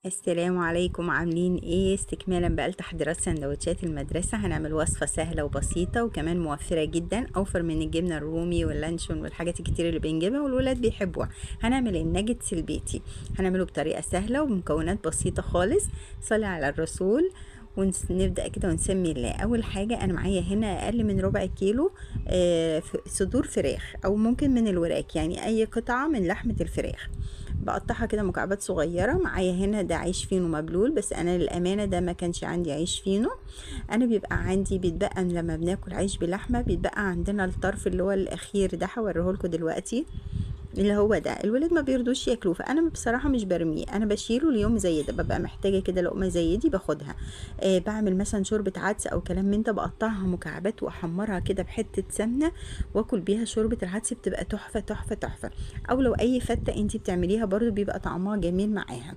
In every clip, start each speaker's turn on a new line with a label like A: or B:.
A: السلام عليكم، عاملين ايه؟ استكمالا بقى لتحضيرات سندوتشات المدرسة. هنعمل وصفة سهلة وبسيطة وكمان موفرة جدا، اوفر من الجبنة الرومي واللانشون والحاجات الكتير اللي بنجيبها والولاد بيحبوها. هنعمل الناجتس البيتي، هنعمله بطريقة سهلة وبمكونات بسيطة خالص. صلي على الرسول ونبدأ كده ونسمي الله. اول حاجة انا معايا هنا اقل من ربع كيلو صدور فراخ، او ممكن من الوراك، يعني اي قطعة من لحمة الفراخ بقطعها كده مكعبات صغيره. معايا هنا ده عيش فينو مبلول، بس انا للامانه ده ما كانش عندي عيش فينو. انا بيبقى عندي بيتبقى لما بناكل عيش بلحمه، بيتبقى عندنا الطرف اللي هو الاخير ده، هوريهولكوا دلوقتي. اللي هو ده الولاد ما بيرضوش ياكلوه، فانا بصراحه مش برميه، انا بشيله اليوم زي ده، ببقى محتاجه كده لقمه زي دي باخدها. بعمل مثلا شوربه عدس او كلام من ده، بقطعها مكعبات واحمرها كده بحته سمنه واكل بيها شوربه العدس، بتبقى تحفه تحفه تحفه. او لو اي فته انتي بتعمليها برضو بيبقى طعمها جميل معاها.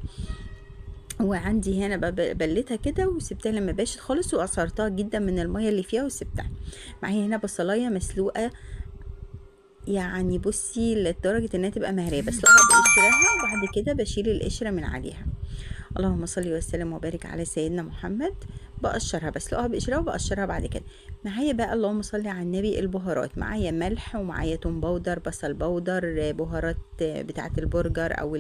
A: وعندي هنا بلتها كده وسبتها لما باشت خالص، وعصرتها جدا من الميه اللي فيها وسبتها. معايا هنا بصلايه مسلوقه، يعني بصي لدرجة انها تبقى مهرية، بسلقها بقشرها وبعد كده بشيل القشرة من عليها. اللهم صل وسلم وبارك على سيدنا محمد. بقشرها، بسلقها بقشرها وبقشرها بعد كده. معايا بقى اللهم صل على النبي البهارات، معايا ملح ومعايا توم باودر، بصل باودر، بهارات بتاعة البرجر او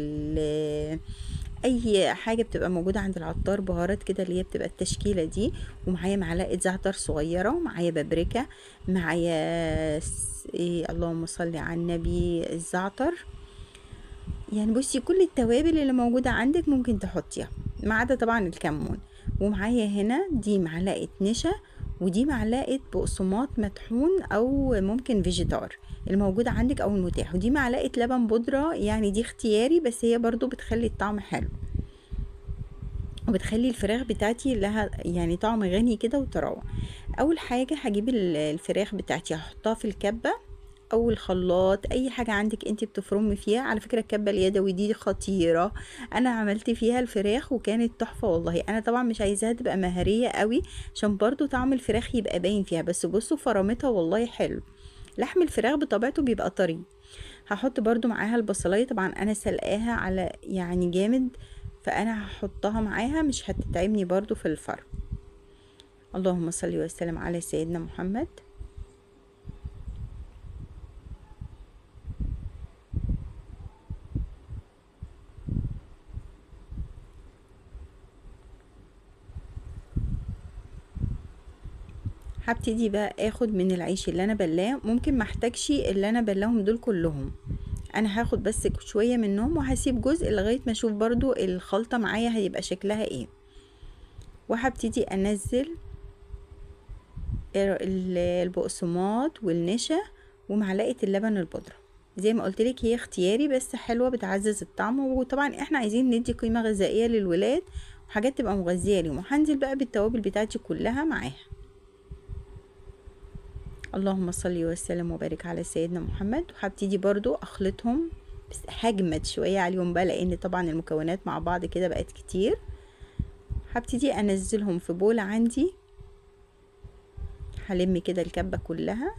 A: اي حاجه بتبقى موجوده عند العطار، بهارات كده اللي هي بتبقى التشكيله دي. ومعايا معلقه زعتر صغيره، ومعايا بابريكا، معايا إيه اللهم صل على النبي الزعتر. يعني بصي كل التوابل اللي موجوده عندك ممكن تحطيها، ما عدا طبعا الكمون. ومعايا هنا دي معلقه نشا، ودي معلقه بقسماط مطحون او ممكن فيجيتار الموجود عندك او المتاح، ودي معلقه لبن بودره، يعني دي اختياري بس هي برضو بتخلي الطعم حلو وبتخلي الفراخ بتاعتي لها يعني طعم غني كده وطراوه. اول حاجه هجيب الفراخ بتاعتي هحطها في الكبه او الخلاط، اي حاجه عندك انت بتفرمي فيها. على فكره الكبه اليدوي دي خطيره، انا عملت فيها الفراخ وكانت تحفه والله. انا طبعا مش عايزاها تبقى مهريه قوي عشان برضو طعم الفراخ يبقى باين فيها، بس بصوا فرمتها والله حلو. لحم الفراخ بطبيعته بيبقى طري. هحط برضو معاها البصلايه، طبعا انا سلقاها على يعني جامد، فانا هحطها معاها مش هتتعبني برضو في الفرم. اللهم صل وسلم على سيدنا محمد. هبتدي بقى اخد من العيش اللي انا بلاه، ممكن ما احتاجش اللي انا بلاهم دول كلهم، انا هاخد بس شويه منهم وهسيب جزء لغايه ما اشوف برضو الخلطه معايا هيبقى شكلها ايه. وهبتدي انزل البقسماط والنشا ومعلقه اللبن البودره. زي ما قلت لك هي اختياري بس حلوه بتعزز الطعم، وطبعا احنا عايزين ندي قيمه غذائيه للولاد وحاجات تبقى مغذيه ليهم. وهنزل بقى بالتوابل بتاعتي كلها معاها. اللهم صل وسلم وبارك على سيدنا محمد. وهبتدي برضو اخلطهم، بس هجمد شويه عليهم بقى لان طبعا المكونات مع بعض كده بقت كتير. هبتدي انزلهم في بول عندي، هلم كده الكبه كلها.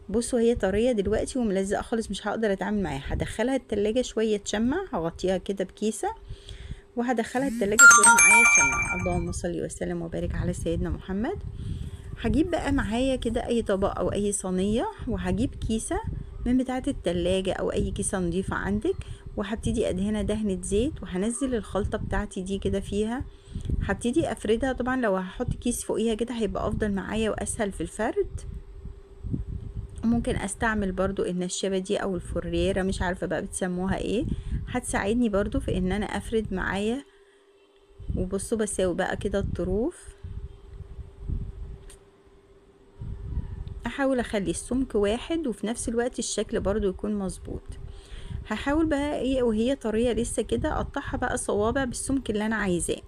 A: بصوا هي طريه دلوقتي وملزقه خالص، مش هقدر اتعامل معاها. هدخلها التلاجة شويه تشمع، هغطيها كده بكيسه وهدخلها التلاجة شويه معايا تشمع. اللهم صل وسلم وبارك على سيدنا محمد. هجيب بقى معايا كده اي طبق او اي صينيه، وهجيب كيسه من بتاعه التلاجة او اي كيسه نظيفه عندك، وهبتدي ادهنها دهنه زيت، وهنزل الخلطه بتاعتي دي كده فيها. هبتدي افردها، طبعا لو هحط كيس فوقيها كده هيبقى افضل معايا واسهل في الفرد. وممكن استعمل برضو النشابه دي او الفريره، مش عارفه بقى بتسموها ايه، هتساعدني برضو في ان انا افرد معايا. وبصوا بساوي بقى كده الطروف، احاول اخلي السمك واحد وفي نفس الوقت الشكل برضو يكون مظبوط. هحاول بقى ايه وهي طرية لسه كده اقطعها بقى صوابع بالسمك اللي انا عايزاه.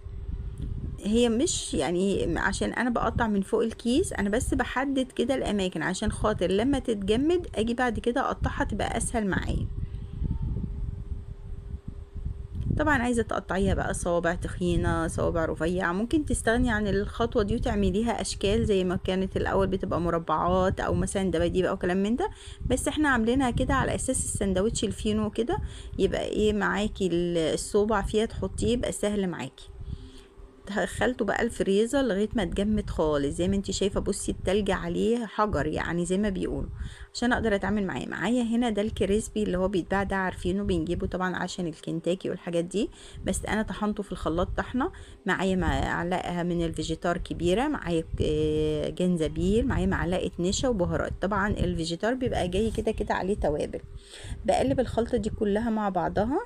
A: هي مش يعني عشان انا بقطع من فوق الكيس، انا بس بحدد كده الاماكن عشان خاطر لما تتجمد اجي بعد كده اقطعها تبقى اسهل معايا. طبعا عايزة تقطعيها بقى صوابع تخينة صوابع رفيعة، ممكن تستغني عن الخطوة دي وتعمليها اشكال زي ما كانت الاول بتبقى مربعات او مثلا دباديب او كلام من ده، بس احنا عاملينها كده على اساس السندوتش الفينو كده، يبقى ايه معاكي الصوبع فيها تحطيه يبقى سهل معاكي. دخلته بقى الفريزر لغايه ما اتجمد خالص زي ما انت شايفه، بصي التلج عليه حجر يعني زي ما بيقولوا، عشان اقدر اتعامل معاه. معايا هنا ده الكريسبي اللي هو بيتباع ده، عارفينه بنجيبه طبعا عشان الكنتاكي والحاجات دي، بس انا طحنته في الخلاط طحنه. معايا معلقه من الفيجيتار كبيره، معايا جنزبيل، معايا معلقه نشا وبهارات. طبعا الفيجيتار بيبقى جاي كده كده عليه توابل. بقلب الخلطه دي كلها مع بعضها.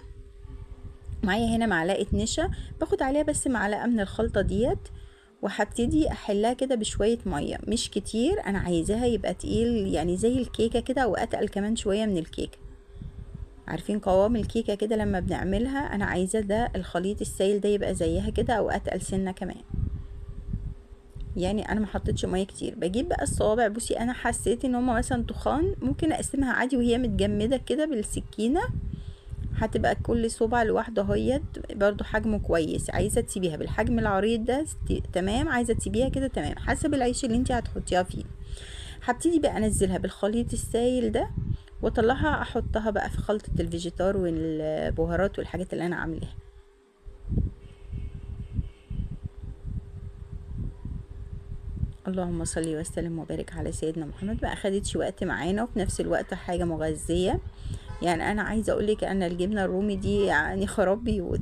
A: معايا هنا معلقه نشا، باخد عليها بس معلقه من الخلطه ديت، وهبتدي احلها كده بشويه ميه مش كتير، انا عايزاها يبقى تقيل يعني زي الكيكه كده، او اتقل كمان شويه من الكيكه. عارفين قوام الكيكه كده لما بنعملها، انا عايزه ده الخليط السائل ده يبقى زيها كده او اتقل سنه كمان. يعني انا ما حطيتش ميه كتير. بجيب بقى الصوابع، بصي انا حسيت ان هما مثلا تخان، ممكن اقسمها عادي وهي متجمده كده بالسكينه، هتبقى كل صباع لوحده اهيت برضو حجمه كويس. عايزه تسيبيها بالحجم العريض ده تمام، عايزه تسيبيها كده تمام، حسب العيش اللي انت هتحطيها فيه. هبتدي بقى انزلها بالخليط السائل ده واطلعها احطها بقى في خلطه الفيجيتار والبهارات والحاجات اللي انا عاملاها. اللهم صل وسلم وبارك على سيدنا محمد. ما اخدتش وقت معانا وفي نفس الوقت حاجه مغذيه. يعني انا عايزه اقولك ان الجبنه الرومي دي يعني خراب بيوت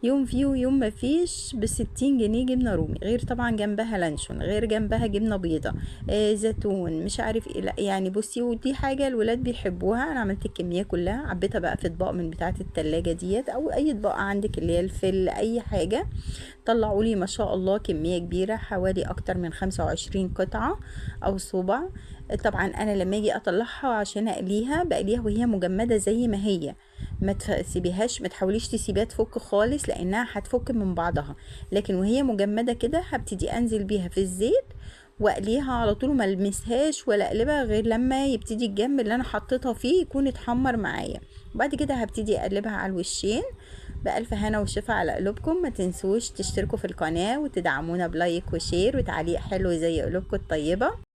A: يوم فيه ويوم ما فيش ب60 جنيه جبنه رومي، غير طبعا جنبها لانشون، غير جنبها جبنه بيضه، زيتون، مش عارف ايه. لا يعني بصي، ودي حاجه الولاد بيحبوها. انا عملت الكميه كلها، عبيتها بقى في اطباق من بتاعه التلاجة ديت، او اي اطباق عندك اللي هي الفل اي حاجه. طلعوا لي ما شاء الله كميه كبيره، حوالي اكتر من 25 قطعه او صبع. طبعا انا لما اجي اطلعها عشان اقليها، بقليها وهي مجمده زي ما هي، ما تسيبيهاش، ما تحاوليش تسيبيها تفك خالص لانها هتفك من بعضها. لكن وهي مجمده كده هبتدي انزل بيها في الزيت واقليها على طول، ما المسهاش ولا اقلبها غير لما يبتدي الجنب اللي انا حطيتها فيه يكون اتحمر معايا. وبعد كده هبتدي اقلبها على الوشين. بألف هنا وشفا على قلوبكم. ما تنسوش تشتركوا في القناة وتدعمونا بلايك وشير وتعليق حلو زي قلوبكم الطيبة.